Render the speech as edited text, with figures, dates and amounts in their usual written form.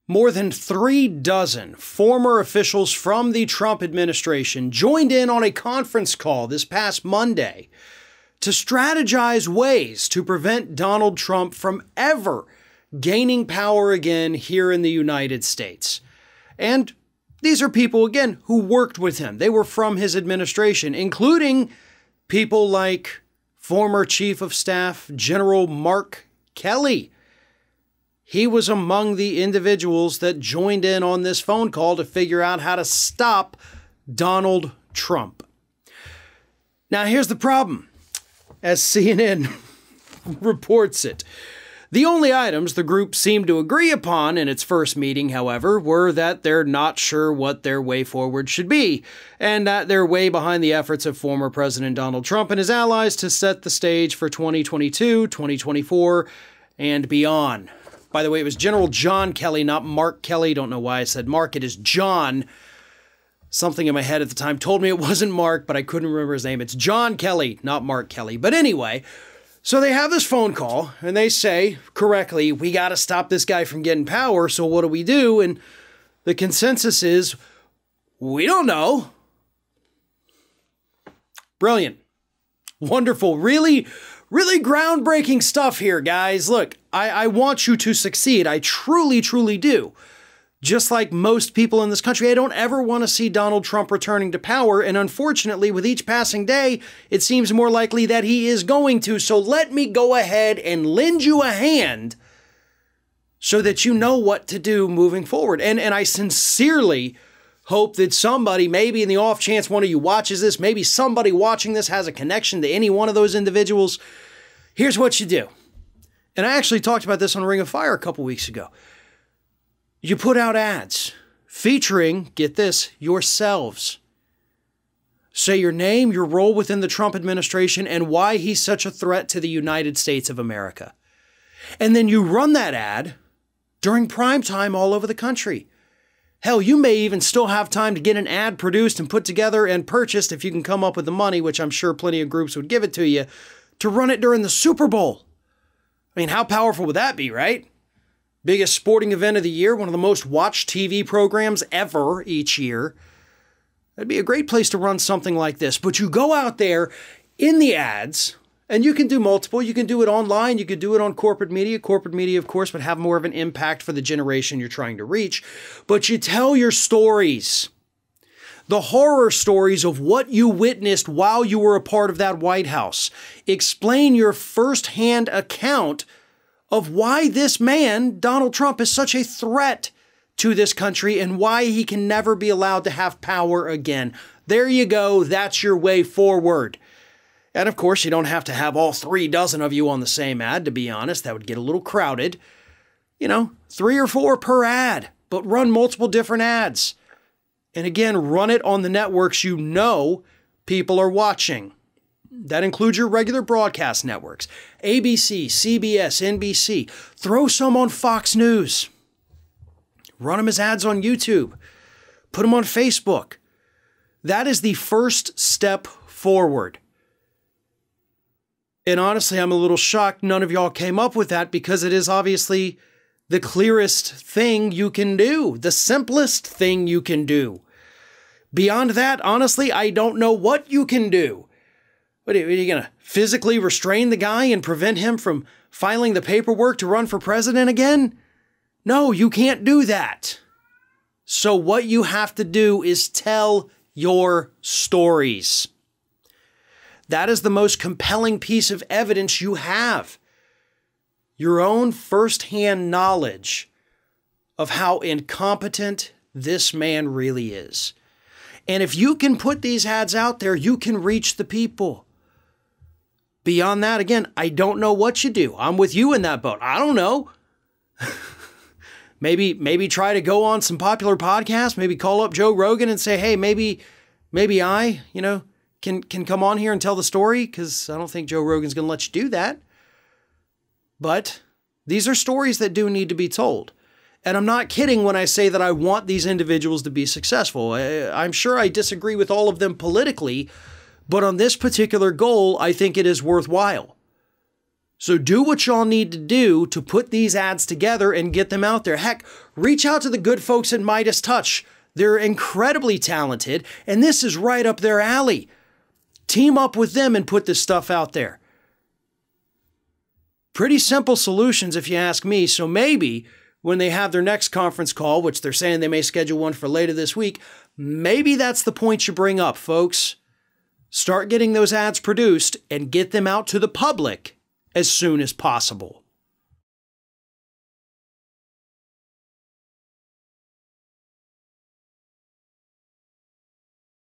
More than 36 former officials from the Trump administration joined in on a conference call this past Monday to strategize ways to prevent Donald Trump from ever gaining power again here in the United States. And these are people, again, who worked with him. They were from his administration, including people like former Chief of Staff General Mark Kelly. He was among the individuals that joined in on this phone call to figure out how to stop Donald Trump. Now, here's the problem, as CNN reports it. The only items the group seemed to agree upon in its first meeting, however, were that they're not sure what their way forward should be, and that they're way behind the efforts of former President Donald Trump and his allies to set the stage for 2022, 2024, and beyond. By the way, it was General John Kelly, not Mark Kelly. Don't know why I said Mark. It is John. Something in my head at the time told me it wasn't Mark, but I couldn't remember his name. It's John Kelly, not Mark Kelly. But anyway, so they have this phone call, and they say, correctly, we got to stop this guy from getting power, so what do? And the consensus is, we don't know. Brilliant. Wonderful. Really groundbreaking stuff here, guys. Look, I want you to succeed. I truly, truly do. Just like most people in this country, I don't ever want to see Donald Trump returning to power. And unfortunately, with each passing day, it seems more likely that he is going to. So let me go ahead and lend you a hand so that you know what to do moving forward. And I sincerely hope that somebody, maybe in the off chance one of you watches this, maybe somebody watching this has a connection to any one of those individuals. Here's what you do. And I actually talked about this on Ring of Fire a couple weeks ago. You put out ads featuring, get this, yourselves. Say your name, your role within the Trump administration, and why he's such a threat to the United States of America. And then you run that ad during prime time all over the country. Hell, you may even still have time to get an ad produced and put together and purchased, if you can come up with the money, which I'm sure plenty of groups would give it to you, to run it during the Super Bowl. I mean, how powerful would that be, right? Biggest sporting event of the year, one of the most watched TV programs ever each year. That'd be a great place to run something like this. But you go out there in the ads, and you can do multiple. You can do it online. You could do it on corporate media. Corporate media, of course, would have more of an impact for the generation you're trying to reach. But you tell your stories, the horror stories of what you witnessed while you were a part of that White House. Explain your firsthand account of why this man, Donald Trump, is such a threat to this country and why he can never be allowed to have power again. There you go. That's your way forward. And of course, you don't have to have all 36 of you on the same ad, to be honest. That would get a little crowded. 3 or 4 per ad, but run multiple different ads. And again, run it on the networks you know people are watching. That includes your regular broadcast networks. ABC, CBS, NBC. Throw some on Fox News. Run them as ads on YouTube. Put them on Facebook. That is the first step forward. And honestly, I'm a little shocked none of y'all came up with that, because it is obviously the clearest thing you can do. The simplest thing you can do. Beyond that, honestly, I don't know what you can do. What are you going to physically restrain the guy and prevent him from filing the paperwork to run for president again? No, you can't do that. So what you have to do is tell your stories. That is the most compelling piece of evidence you have. Your own firsthand knowledge of how incompetent this man really is. And if you can put these ads out there, you can reach the people. Beyond that, again, I don't know what you do. I'm with you in that boat. I don't know. Maybe try to go on some popular podcasts. Maybe call up Joe Rogan and say, hey, maybe I, can come on here and tell the story, because I don't think Joe Rogan's going to let you do that. But these are stories that do need to be told. And I'm not kidding when I say that I want these individuals to be successful. I'm sure I disagree with all of them politically, but on this particular goal, I think it is worthwhile. So do what y'all need to do to put these ads together and get them out there. Heck, reach out to the good folks at Midas Touch. They're incredibly talented, and this is right up their alley. Team up with them and put this stuff out there. Pretty simple solutions if you ask me. So maybe when they have their next conference call, which they're saying they may schedule one for later this week, maybe that's the point you bring up, folks. Start getting those ads produced and get them out to the public as soon as possible.